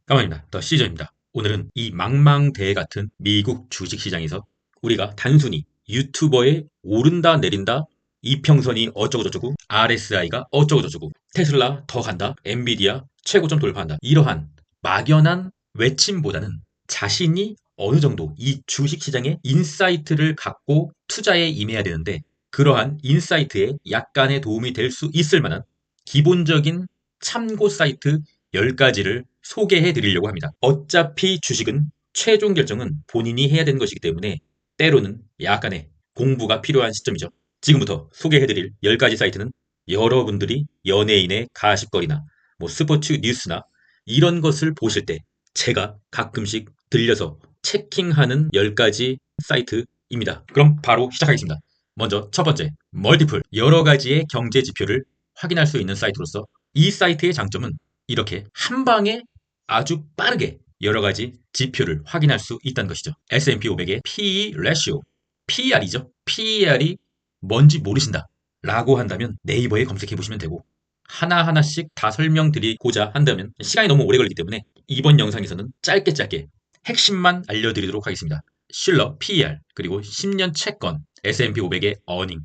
까만입니다. 더 시저입니다. 오늘은 이 망망대해 같은 미국 주식시장에서 우리가 단순히 유튜버의 오른다 내린다 이평선이 어쩌고저쩌고 RSI가 어쩌고저쩌고 테슬라 더 간다 엔비디아 최고점 돌파한다 이러한 막연한 외침보다는 자신이 어느 정도 이 주식시장의 인사이트를 갖고 투자에 임해야 되는데 그러한 인사이트에 약간의 도움이 될 수 있을 만한 기본적인 참고 사이트 10가지를 소개해 드리려고 합니다. 어차피 주식은 최종 결정은 본인이 해야 되는 것이기 때문에 때로는 약간의 공부가 필요한 시점이죠. 지금부터 소개해 드릴 10가지 사이트는 여러분들이 연예인의 가십거리나 스포츠 뉴스나 이런 것을 보실 때 제가 가끔씩 들려서 체킹하는 10가지 사이트입니다. 그럼 바로 시작하겠습니다. 먼저 첫 번째, 멀티플 여러 가지의 경제 지표를 확인할 수 있는 사이트로서 이 사이트의 장점은 이렇게 한 방에 아주 빠르게 여러 가지 지표를 확인할 수 있다는 것이죠. S&P 500의 PE ratio, PER이죠. PER이 뭔지 모르신다 라고 한다면 네이버에 검색해 보시면 되고 하나하나씩 다 설명드리고자 한다면 시간이 너무 오래 걸리기 때문에 이번 영상에서는 짧게 핵심만 알려드리도록 하겠습니다. 실러 PER 그리고 10년 채권 S&P 500의 어닝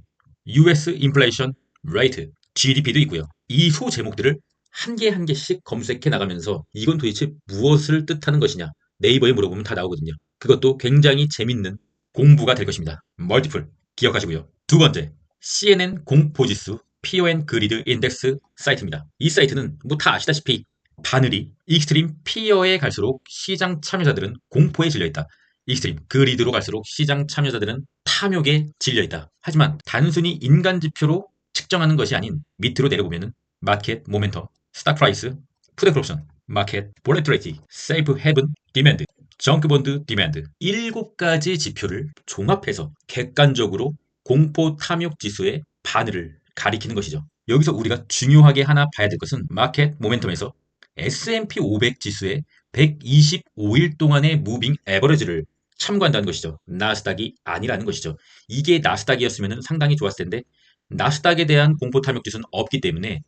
US 인플레이션 레이트 GDP도 있고요. 이 소 제목들을 한 개 한 개씩 검색해 나가면서 이건 도대체 무엇을 뜻하는 것이냐 네이버에 물어보면 다 나오거든요. 그것도 굉장히 재밌는 공부가 될 것입니다. 멀티플 기억하시고요. 두 번째, CNN 공포지수 피어 그리드 인덱스 사이트입니다. 이 사이트는 다 아시다시피 바늘이 익스트림 피어에 갈수록 시장 참여자들은 공포에 질려있다. 익스트림 그리드로 갈수록 시장 참여자들은 탐욕에 질려있다. 하지만 단순히 인간 지표로 측정하는 것이 아닌 밑으로 내려보면은 마켓 모멘텀, 스탁 프라이스, 푸드 옵션, 마켓 볼레트리티, 세이프 헤븐, 디맨드, 정크 본드 디맨드 7가지 지표를 종합해서 객관적으로 공포 탐욕 지수의 바늘을 가리키는 것이죠. 여기서 우리가 중요하게 하나 봐야 될 것은 마켓 모멘텀에서 S&P 500 지수의 125일 동안의 무빙 에버리지를 참고한다는 것이죠. 나스닥이 아니라는 것이죠. 이게 나스닥이었으면 상당히 좋았을 텐데 나스닥에 대한 공포 탐욕 지수는 없기 때문에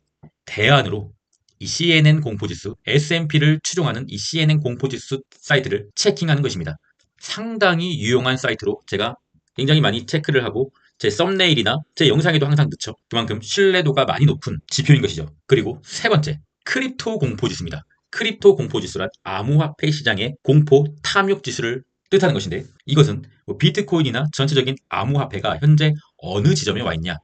대안으로 이 CNN 공포지수, S&P를 추종하는 이 CNN 공포지수 사이트를 체킹하는 것입니다. 상당히 유용한 사이트로 제가 굉장히 많이 체크를 하고 제 썸네일이나 제 영상에도 항상 넣죠. 그만큼 신뢰도가 많이 높은 지표인 것이죠. 그리고 세 번째, 크립토 공포지수입니다. 크립토 공포지수란 암호화폐 시장의 공포 탐욕 지수를 뜻하는 것인데 이것은 비트코인이나 전체적인 암호화폐가 현재 어느 지점에 와 있냐.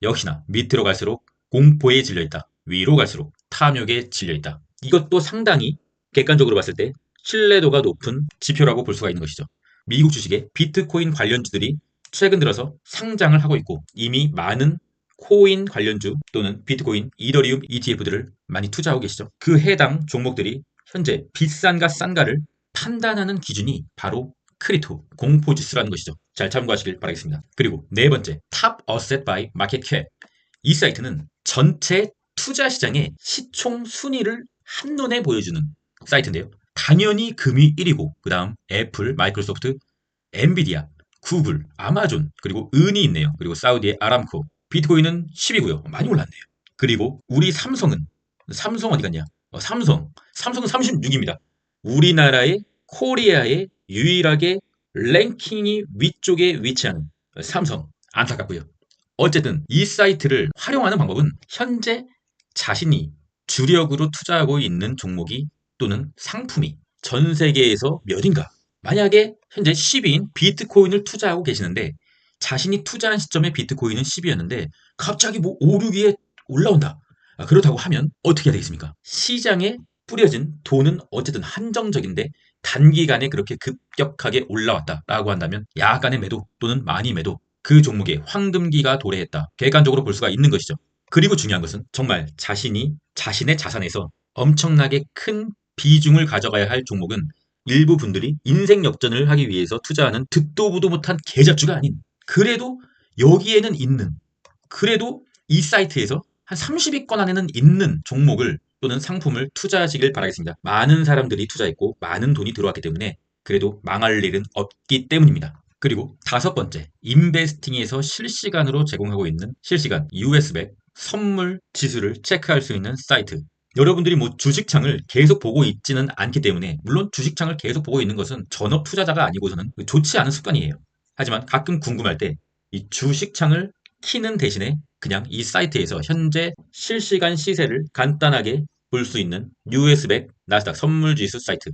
역시나 밑으로 갈수록 공포에 질려있다. 위로 갈수록 탐욕에 질려있다. 이것도 상당히 객관적으로 봤을 때 신뢰도가 높은 지표라고 볼 수가 있는 것이죠. 미국 주식의 비트코인 관련주들이 최근 들어서 상장을 하고 있고 이미 많은 코인 관련주 또는 비트코인, 이더리움 ETF들을 많이 투자하고 계시죠. 그 해당 종목들이 현재 비싼가 싼가를 판단하는 기준이 바로 크립토 공포지수라는 것이죠. 잘 참고하시길 바라겠습니다. 그리고 네 번째, 탑 어셋 바이 마켓 캡. 이 사이트는 전체 투자 시장의 시총 순위를 한눈에 보여주는 사이트인데요. 당연히 금이 1위고 그 다음 애플, 마이크로소프트, 엔비디아, 구글, 아마존 그리고 은이 있네요. 그리고 사우디의 아람코, 비트코인은 10이고요. 많이 올랐네요. 그리고 우리 삼성 어디 갔냐? 삼성은 36입니다. 우리나라의 코리아의 유일하게 랭킹이 위쪽에 위치하는 삼성 안타깝고요. 어쨌든 이 사이트를 활용하는 방법은 현재 자신이 주력으로 투자하고 있는 종목이 또는 상품이 전 세계에서 몇인가 만약에 현재 10위인 비트코인을 투자하고 계시는데 자신이 투자한 시점에 비트코인은 10위였는데 갑자기 5, 6위에 올라온다. 그렇다고 하면 어떻게 해야 되겠습니까? 시장에 뿌려진 돈은 어쨌든 한정적인데 단기간에 그렇게 급격하게 올라왔다라고 한다면 약간의 매도 또는 많이 매도 그 종목에 황금기가 도래했다. 객관적으로 볼 수가 있는 것이죠. 그리고 중요한 것은 정말 자신이 자신의 자산에서 엄청나게 큰 비중을 가져가야 할 종목은 일부 분들이 인생 역전을 하기 위해서 투자하는 듣도 보도 못한 계좌주가 아닌 그래도 여기에는 있는 그래도 이 사이트에서 한 30위권 안에는 있는 종목을 또는 상품을 투자하시길 바라겠습니다. 많은 사람들이 투자했고 많은 돈이 들어왔기 때문에 그래도 망할 일은 없기 때문입니다. 그리고 다섯 번째, 인베스팅에서 실시간으로 제공하고 있는 실시간 US100 선물 지수를 체크할 수 있는 사이트 여러분들이 뭐 주식창을 계속 보고 있지는 않기 때문에, 물론 주식창을 계속 보고 있는 것은 전업 투자자가 아니고서는 좋지 않은 습관이에요. 하지만 가끔 궁금할 때 이 주식창을 키는 대신에 그냥 이 사이트에서 현재 실시간 시세를 간단하게 볼 수 있는 US100 나스닥 선물지수 사이트.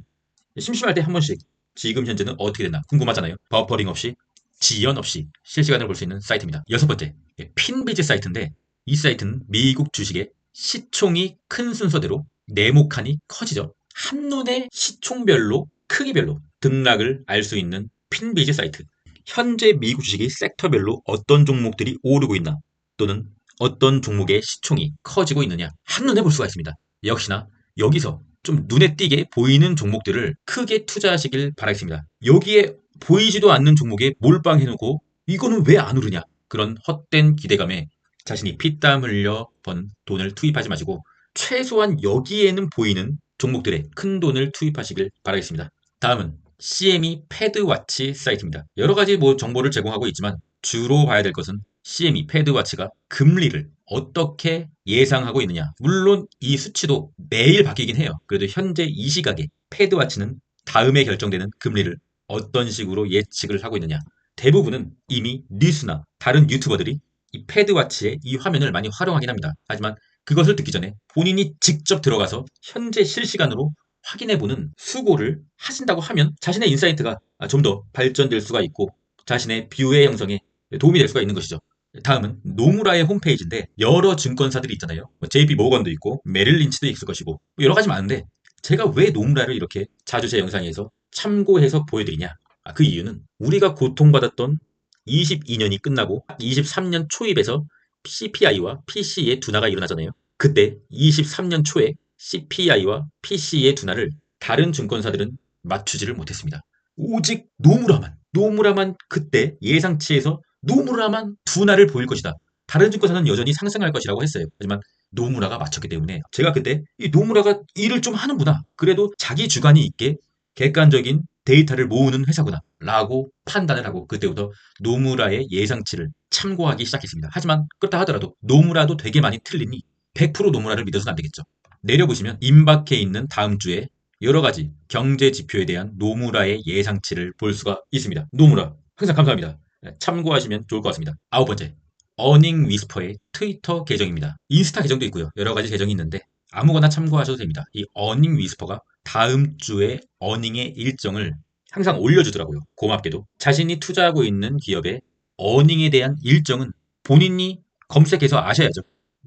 심심할 때 한 번씩 지금 현재는 어떻게 됐나 궁금하잖아요. 버퍼링 없이, 지연 없이 실시간으로 볼 수 있는 사이트입니다. 여섯 번째, 핀비지 사이트인데, 이 사이트는 미국 주식의 시총이 큰 순서대로 네모칸이 커지죠. 한눈에 시총별로, 크기별로 등락을 알 수 있는 핀비지 사이트. 현재 미국 주식이 섹터별로 어떤 종목들이 오르고 있나, 또는 어떤 종목의 시총이 커지고 있느냐 한눈에 볼 수가 있습니다. 역시나 여기서 좀 눈에 띄게 보이는 종목들을 크게 투자하시길 바라겠습니다. 여기에 보이지도 않는 종목에 몰빵해놓고 이거는 왜 안 오르냐, 그런 헛된 기대감에 자신이 피땀 흘려 번 돈을 투입하지 마시고 최소한 여기에는 보이는 종목들에 큰 돈을 투입하시길 바라겠습니다. 다음은 CME 패드와치 사이트입니다. 여러 가지 정보를 제공하고 있지만 주로 봐야 될 것은 CME 패드와치가 금리를 어떻게 예상하고 있느냐. 물론 이 수치도 매일 바뀌긴 해요. 그래도 현재 이 시각에 패드와치는 다음에 결정되는 금리를 어떤 식으로 예측을 하고 있느냐. 대부분은 이미 뉴스나 다른 유튜버들이 이 패드와치의 이 화면을 많이 활용하긴 합니다. 하지만 그것을 듣기 전에 본인이 직접 들어가서 현재 실시간으로 확인해보는 수고를 하신다고 하면 자신의 인사이트가 좀 더 발전될 수가 있고 자신의 뷰의 형성에 도움이 될 수가 있는 것이죠. 다음은 노무라의 홈페이지인데, 여러 증권사들이 있잖아요. JP 모건도 있고 메릴 린치도 있을 것이고 여러 가지 많은데, 제가 왜 노무라를 이렇게 자주 제 영상에서 참고해서 보여드리냐. 그 이유는 우리가 고통받았던 22년이 끝나고 23년 초입에서 CPI와 PC의 둔화가 일어나잖아요. 그때 23년 초에 CPI와 PC의 둔화를 다른 증권사들은 맞추지를 못했습니다. 오직 노무라만 그때 예상치에서 노무라만 둔화를 보일 것이다. 다른 증권사는 여전히 상승할 것이라고 했어요. 하지만 노무라가 맞췄기 때문에 제가 그때 이 노무라가 일을 좀 하는구나, 그래도 자기 주관이 있게 객관적인 데이터를 모으는 회사구나 라고 판단을 하고 그때부터 노무라의 예상치를 참고하기 시작했습니다. 하지만 그렇다 하더라도 노무라도 되게 많이 틀리니 100% 노무라를 믿어서는 안 되겠죠. 내려보시면 임박해 있는 다음 주에 여러 가지 경제 지표에 대한 노무라의 예상치를 볼 수가 있습니다. 노무라 항상 감사합니다. 참고하시면 좋을 것 같습니다. 아홉 번째, 어닝 위스퍼의 트위터 계정입니다. 인스타 계정도 있고요. 여러 가지 계정이 있는데 아무거나 참고하셔도 됩니다. 이 어닝 위스퍼가 다음 주에 어닝의 일정을 항상 올려주더라고요. 고맙게도 자신이 투자하고 있는 기업의 어닝에 대한 일정은 본인이 검색해서 아셔야죠.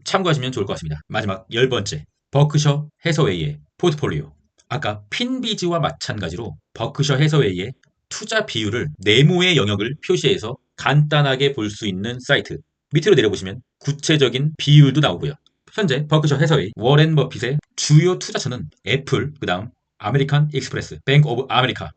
참고하시면 좋을 것 같습니다. 마지막 열 번째, 버크셔 해서웨이의 포트폴리오. 아까 핀비지와 마찬가지로 버크셔 해서웨이의 투자 비율을 네모의 영역을 표시해서 간단하게 볼 수 있는 사이트. 밑으로 내려보시면 구체적인 비율도 나오고요. 현재 버크셔 해서웨이, 워렌 버핏의 주요 투자처는 애플, 그 다음 아메리칸 익스프레스, 뱅크 오브 아메리카,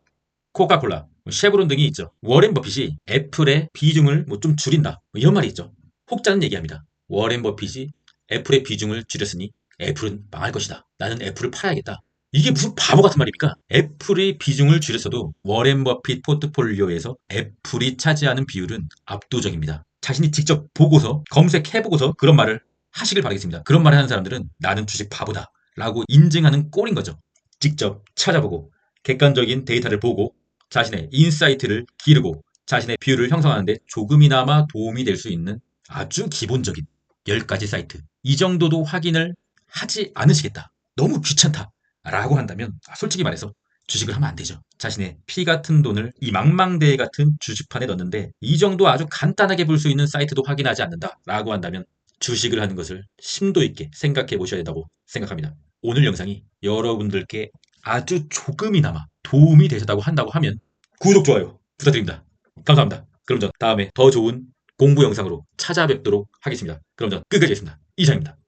코카콜라, 쉐브론 등이 있죠. 워렌 버핏이 애플의 비중을 좀 줄인다, 이런 말이 있죠. 혹자는 얘기합니다. 워렌 버핏이 애플의 비중을 줄였으니 애플은 망할 것이다. 나는 애플을 팔아야겠다. 이게 무슨 바보 같은 말입니까? 애플의 비중을 줄였어도 워렌 버핏 포트폴리오에서 애플이 차지하는 비율은 압도적입니다. 자신이 직접 보고서 검색해보고서 그런 말을 하시길 바라겠습니다. 그런 말을 하는 사람들은 나는 주식 바보다 라고 인증하는 꼴인 거죠. 직접 찾아보고 객관적인 데이터를 보고 자신의 인사이트를 기르고 자신의 비율을 형성하는 데 조금이나마 도움이 될 수 있는 아주 기본적인 10가지 사이트, 이 정도도 확인을 하지 않으시겠다, 너무 귀찮다 라고 한다면 솔직히 말해서 주식을 하면 안 되죠. 자신의 피 같은 돈을 이 망망대해 같은 주식판에 넣는데 이 정도 아주 간단하게 볼 수 있는 사이트도 확인하지 않는다 라고 한다면 주식을 하는 것을 심도 있게 생각해 보셔야 된다고 생각합니다. 오늘 영상이 여러분들께 아주 조금이나마 도움이 되셨다고 한다고 하면 구독, 좋아요 부탁드립니다. 감사합니다. 그럼 전 다음에 더 좋은 공부 영상으로 찾아뵙도록 하겠습니다. 그럼 전 끝까지 하겠습니다. 이상입니다.